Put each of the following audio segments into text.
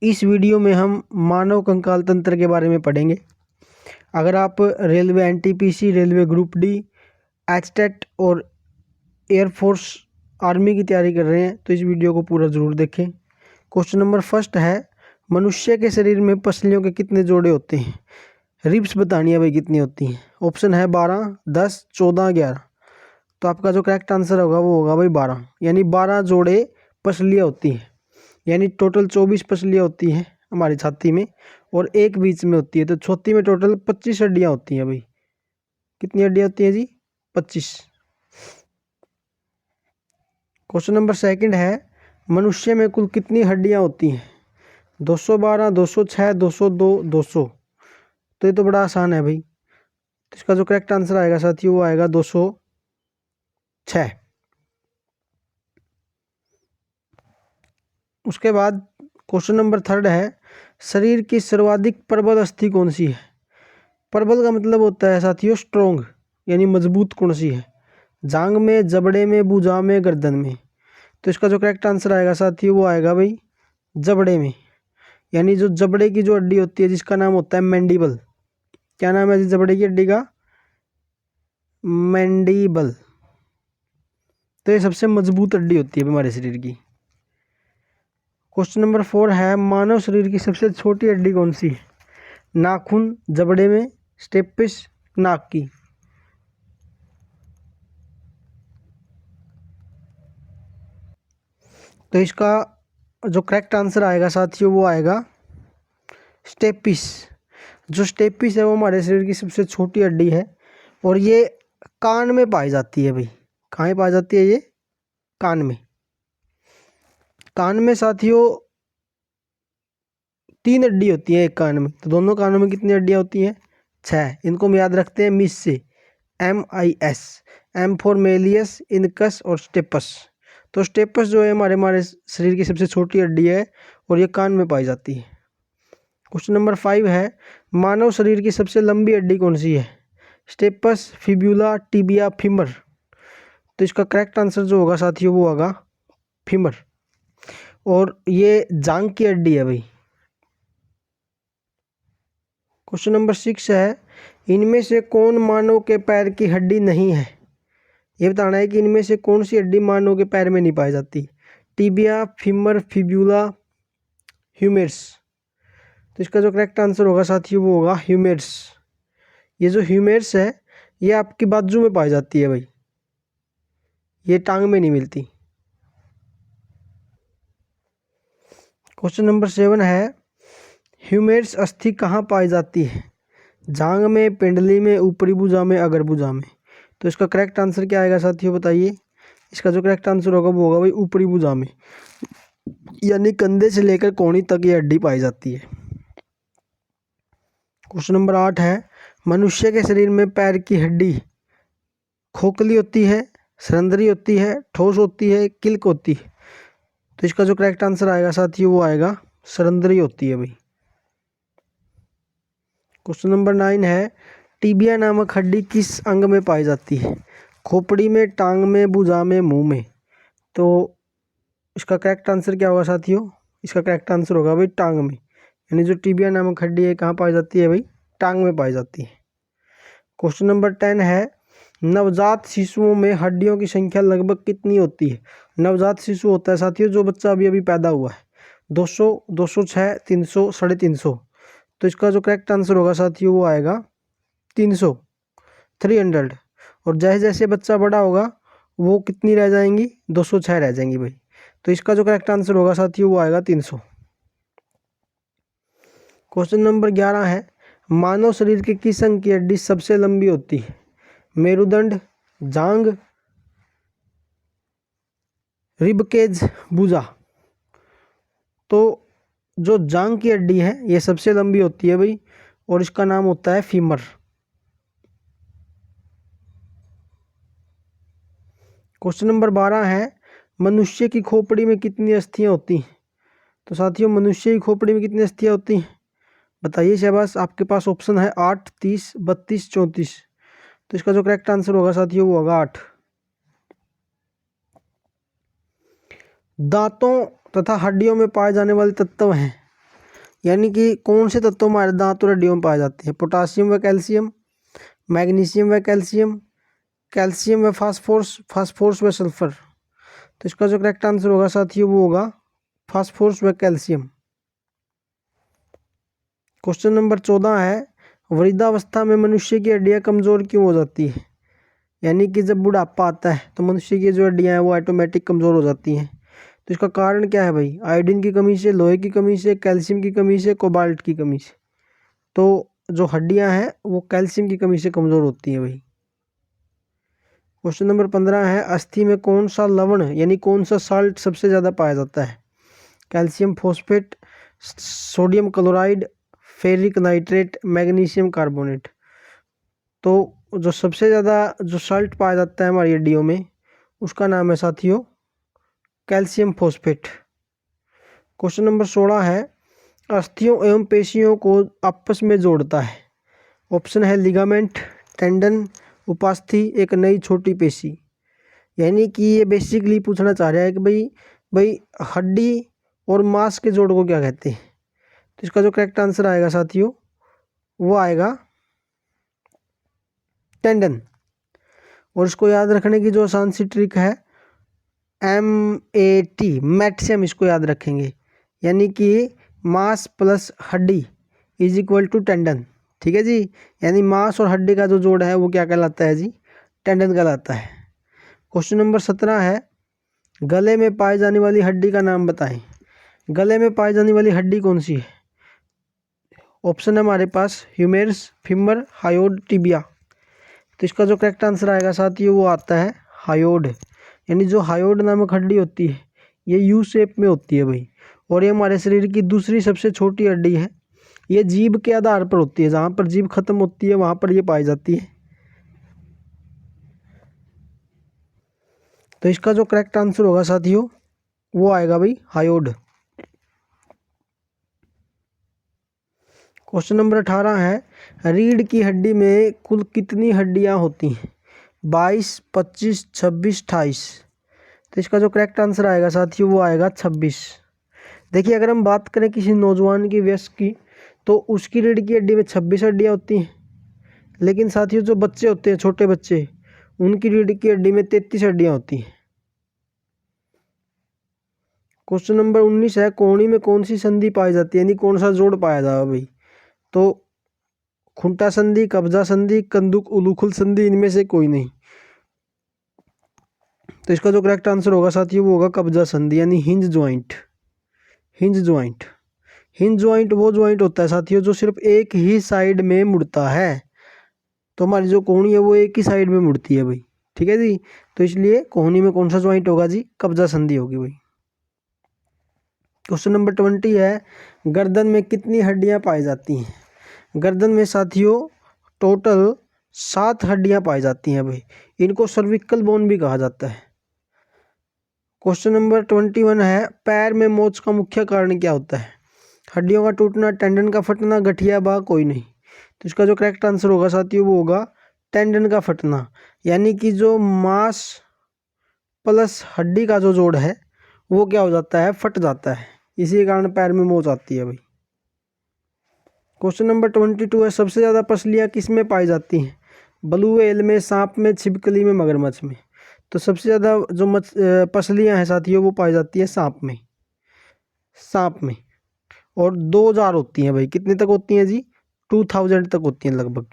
इस वीडियो में हम मानव कंकाल तंत्र के बारे में पढ़ेंगे। अगर आप railway NTPC, railway group D, HTET और एयरफोर्स आर्मी की तैयारी कर रहे हैं तो इस वीडियो को पूरा ज़रूर देखें। क्वेश्चन नंबर फर्स्ट है, मनुष्य के शरीर में पसलियों के कितने जोड़े होते हैं? रिब्स बतानी है भाई कितनी होती हैं। ऑप्शन है 12, 10, 14, 11। तो आपका जो करेक्ट आंसर होगा वो होगा भाई 12, यानी 12 जोड़े पसलियाँ होती हैं। यानी टोटल 24 पसलियाँ होती हैं हमारी छाती में और एक बीच में होती है, तो छाती में टोटल 25 हड्डियाँ होती हैं भाई। कितनी हड्डियाँ होती हैं जी? 25। क्वेश्चन नंबर सेकंड है, मनुष्य में कुल कितनी हड्डियाँ होती हैं? 212, 206, 202, 200। तो ये तो बड़ा आसान है भाई। तो इसका जो करेक्ट आंसर आएगा साथियों वो आएगा 206। उसके बाद क्वेश्चन नंबर थर्ड है, शरीर की सर्वाधिक प्रबल अस्थि कौन सी है? प्रबल का मतलब होता है साथियों स्ट्रोंग, यानी मजबूत कौन सी है? जांग में, जबड़े में, भुजा में, गर्दन में। तो इसका जो करेक्ट आंसर आएगा साथियों वो आएगा भाई जबड़े में। यानी जो जबड़े की जो हड्डी होती है जिसका नाम होता है मैंडिबल। क्या नाम है जी जबड़े की हड्डी का? मैंडिबल। तो ये सबसे मजबूत हड्डी होती है हमारे शरीर की। क्वेश्चन नंबर 4 है, मानव शरीर की सबसे छोटी हड्डी कौन सी है? नाखून, जबड़े में, स्टेपिस, नाक की। तो इसका जो करेक्ट आंसर आएगा साथियों वो आएगा स्टेपिस। जो स्टेपिस है वो हमारे शरीर की सबसे छोटी हड्डी है और ये कान में पाई जाती है भाई। कहाँ पाई जाती है ये? कान में। कान में साथियों 3 हड्डी होती है एक कान में, तो दोनों कानों में कितनी हड्डियाँ होती हैं? 6। इनको हम याद रखते हैं मिस से, MIS। M for malleus, incus और स्टेपस। तो स्टेपस जो है हमारे हमारे शरीर की सबसे छोटी हड्डी है और ये कान में पाई जाती है। क्वेश्चन नंबर 5 है, मानव शरीर की सबसे लंबी हड्डी कौन सी है? Stapes, fibula, tibia, femur. तो इसका करेक्ट आंसर जो होगा साथियों वो होगा फीमर और ये जांग की हड्डी है भाई। क्वेश्चन नंबर 6 है, इनमें से कौन मानव के पैर की हड्डी नहीं है? ये बताना है कि इनमें से कौन सी हड्डी मानव के पैर में नहीं पाई जाती। Tibia, femur, fibula, humerus. तो इसका जो करेक्ट आंसर होगा साथियों वो होगा ह्यूमेरस। ये जो ह्यूमेरस है ये आपकी बाजू में पाई जाती है भाई, ये टांग में नहीं मिलती। क्वेश्चन नंबर 7 है, ह्यूमेरस अस्थि कहाँ पाई जाती है? जांग में, पिंडली में, ऊपरी भुजा में, अग्र भुजा में। तो इसका करेक्ट आंसर क्या आएगा साथियों बताइए? इसका जो करेक्ट आंसर होगा वो होगा भाई ऊपरी भुजा में, यानी कंधे से लेकर कोहनी तक ये हड्डी पाई जाती है। क्वेश्चन नंबर 8 है, मनुष्य के शरीर में पैर की हड्डी खोखली होती है, सरंध्री होती है, ठोस होती है, किल्क होती है। तो इसका जो करेक्ट आंसर आएगा साथियों वो आएगा सरंध्री होती है भाई। क्वेश्चन नंबर 9 है, टिबिया नामक हड्डी किस अंग में पाई जाती है? खोपड़ी में, टांग में, भुजा में, मुंह में। तो इसका करेक्ट आंसर क्या होगा साथियों? इसका करेक्ट आंसर होगा भाई टांग में। यानी जो टिबिया नामक हड्डी है कहाँ पाई जाती है भाई? टांग में पाई जाती है। क्वेश्चन नंबर 10 है, नवजात शिशुओं में हड्डियों की संख्या लगभग कितनी होती है? नवजात शिशु होता है साथियों जो बच्चा अभी अभी पैदा हुआ है। 200, 206, 300, 350। तो इसका जो करेक्ट आंसर होगा साथियों वो आएगा 300, 300। और जैसे जैसे बच्चा बड़ा होगा वो कितनी रह जाएंगी? 206 रह जाएंगी भाई। तो इसका जो करेक्ट आंसर होगा साथियों वो आएगा 300। क्वेश्चन नंबर 11 है, मानव शरीर के किस अंग की हड्डी सबसे लंबी होती है? मेरुदंड, जांग, रिबकेज, भुजा। तो जो जांग की हड्डी है ये सबसे लंबी होती है भाई और इसका नाम होता है फीमर। क्वेश्चन नंबर 12 है, मनुष्य की खोपड़ी में कितनी अस्थियां होती हैं? तो साथियों मनुष्य की खोपड़ी में कितनी अस्थियां होती हैं बताइए शहबाज? आपके पास ऑप्शन है 8, 30, 32, 34। तो इसका जो करेक्ट आंसर होगा साथियों वो होगा 8। दांतों तथा हड्डियों में पाए जाने वाले तत्व हैं यानी कि कौन से तत्व हमारे दांत और हड्डियों में पाए जाते हैं? पोटासियम व कैल्शियम, मैग्नीशियम व कैल्शियम, कैल्शियम व फास्फोरस, फास्फोरस व सल्फर। तो इसका जो करेक्ट आंसर होगा साथियों वो होगा फास्फोरस व कैल्शियम। क्वेश्चन नंबर 14 है, वृद्धावस्था में मनुष्य की हड्डियां कमजोर क्यों हो जाती है? यानी कि जब बुढ़ापा आता है तो मनुष्य की जो हड्डियां हैं वो ऑटोमेटिक कमजोर हो जाती हैं। तो इसका कारण क्या है भाई? आयोडीन की कमी से, लोहे की कमी से, कैल्शियम की कमी से, कोबाल्ट की कमी से। तो जो हड्डियां हैं वो कैल्शियम की कमी से कमजोर होती हैं भाई। क्वेश्चन नंबर 15 है, अस्थि में कौन सा लवण यानी कौन सा साल्ट सबसे ज़्यादा पाया जाता है? Calcium phosphate, sodium chloride, ferric nitrate, magnesium carbonate. तो जो सबसे ज़्यादा जो साल्ट पाया जाता है हमारी हड्डियों में उसका नाम है साथियों कैल्शियम फॉस्फेट। क्वेश्चन नंबर 16 है, अस्थियों एवं पेशियों को आपस में जोड़ता है। ऑप्शन है लिगामेंट, टेंडन, उपास्थि, एक नई छोटी पेशी। यानी कि ये बेसिकली पूछना चाह रहा है कि भाई भाई हड्डी और मांस के जोड़ को क्या कहते हैं? तो इसका जो करेक्ट आंसर आएगा साथियों वो आएगा टेंडन। और इसको याद रखने की जो आसान सी ट्रिक है MAT, मैट से हम इसको याद रखेंगे। यानी कि मांस प्लस हड्डी इज इक्वल टू टेंडन। ठीक है जी, यानी मांस और हड्डी का जो जोड़ है वो क्या कहलाता है जी? टेंडन कहलाता है। क्वेश्चन नंबर 17 है, गले में पाई जाने वाली हड्डी का नाम बताएं। गले में पाई जाने वाली हड्डी कौन सी है? ऑप्शन है हमारे पास ह्यूमेरस, फीमर, हायोड, टिबिया। तो इसका जो करेक्ट आंसर आएगा साथियों वो आता है हायोड। यानी जो हायोड नामक हड्डी होती है ये यू शेप में होती है भाई, और ये हमारे शरीर की दूसरी सबसे छोटी हड्डी है। ये जीभ के आधार पर होती है, जहाँ पर जीभ खत्म होती है वहाँ पर ये पाई जाती है। तो इसका जो करेक्ट आंसर होगा साथियों वो आएगा भाई हायोड। क्वेश्चन नंबर 18 है, रीढ़ की हड्डी में कुल कितनी हड्डियां होती हैं? 22, 25, 26, 28। तो इसका जो करेक्ट आंसर आएगा साथियों वो आएगा 26। देखिए अगर हम बात करें किसी नौजवान की, वयस्क की, तो उसकी रीढ़ की हड्डी में 26 हड्डियाँ होती हैं। लेकिन साथियों जो बच्चे होते हैं, छोटे बच्चे, उनकी रीढ़ की हड्डी में 33 हड्डियाँ होती हैं। क्वेश्चन नंबर 19 है, कोहनी में कौन सी संधि पाई जाती है यानी कौन सा जोड़ पाया जाएगा भाई? तो खुंटा संधि, कब्जा संधि, कंदुक उलूखुल संधि, इनमें से कोई नहीं। तो इसका जो करेक्ट आंसर होगा साथियों वो होगा कब्जा संधि यानी hinge joint. Hinge joint, hinge joint वो ज्वाइंट होता है साथियों जो सिर्फ एक ही साइड में मुड़ता है। तो हमारी जो कोहनी है वो एक ही साइड में मुड़ती है भाई। ठीक है जी, तो इसलिए कोहनी में कौन सा ज्वाइंट होगा जी? कब्जा संधि होगी भाई। क्वेश्चन नंबर 20 है, गर्दन में कितनी हड्डियां पाई जाती हैं? गर्दन में साथियों टोटल 7 हड्डियां पाई जाती हैं भाई। इनको सर्विकल बोन भी कहा जाता है। क्वेश्चन नंबर 21 है, पैर में मोच का मुख्य कारण क्या होता है? हड्डियों का टूटना, टेंडन का फटना, गठिया बा, कोई नहीं। तो इसका जो करेक्ट आंसर होगा साथियों वो होगा टेंडन का फटना। यानी कि जो मांस प्लस हड्डी का जो जोड़ है वो क्या हो जाता है? फट जाता है। इसी के कारण पैर में मोच आती है भाई। क्वेश्चन नंबर 22 है, सबसे ज़्यादा पसलियाँ किस में पाई जाती हैं? ब्लू व्हेल में, सांप में, छिपकली में, मगरमच्छ में। तो सबसे ज़्यादा जो पसलियाँ हैं साथियों वो पाई जाती है सांप में। सांप में। और 2000 होती हैं भाई। कितने तक होती हैं जी? 2000 तक होती हैं लगभग।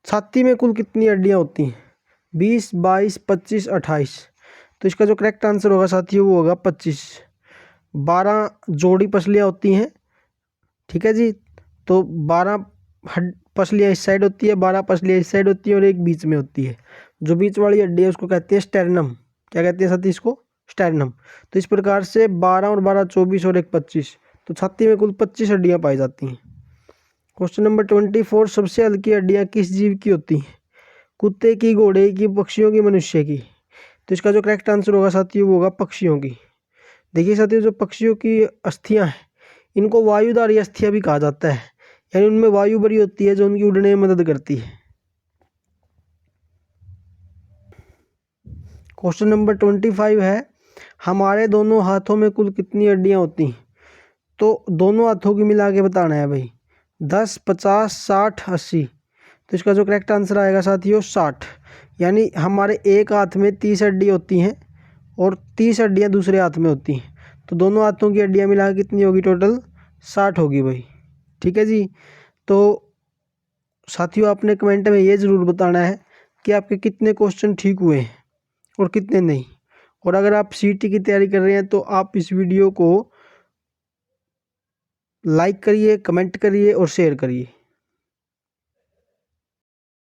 छाती में कुल कितनी हड्डियां होती हैं? 20, 22, 25, 28। तो इसका जो करेक्ट आंसर होगा साथियों वो होगा 25। 12 जोड़ी पसलियां होती हैं। ठीक है जी, तो 12 पसलियां इस साइड होती है, 12 पसलियां इस साइड होती है और एक बीच में होती है। जो बीच वाली हड्डी है उसको कहते हैं स्टेरनम। क्या कहते हैं साथी इसको? स्टेरनम। तो इस प्रकार से 12 और 12 24 और एक 25, तो छाती में कुल 25 हड्डियां पाई जाती हैं। क्वेश्चन नंबर 24, सबसे हल्की हड्डियां किस जीव की होती हैं? कुत्ते की, घोड़े की, पक्षियों की, मनुष्य की। तो इसका जो करेक्ट आंसर होगा साथियों वो होगा पक्षियों की। देखिए साथियों जो पक्षियों की अस्थियां हैं इनको वायुधारी अस्थियां भी कहा जाता है। यानी उनमें वायु भरी होती है जो उनकी उड़ने में मदद करती है। क्वेश्चन नंबर 25 है, हमारे दोनों हाथों में कुल कितनी हड्डियां होती हैं? तो दोनों हाथों की मिला के बताना है भाई। 10, 50, 60, 80। तो इसका जो करेक्ट आंसर आएगा साथियों 60। यानी हमारे एक हाथ में 30 हड्डी होती हैं और 30 हड्डियाँ दूसरे हाथ में होती हैं। तो दोनों हाथों की हड्डियाँ मिला के कितनी होगी टोटल? 60 होगी भाई। ठीक है जी। तो साथियों आपने कमेंट में ये ज़रूर बताना है कि आपके कितने क्वेश्चन ठीक हुए हैं और कितने नहीं। और अगर आप सीटी की तैयारी कर रहे हैं तो आप इस वीडियो को लाइक करिए, कमेंट करिए और शेयर करिए।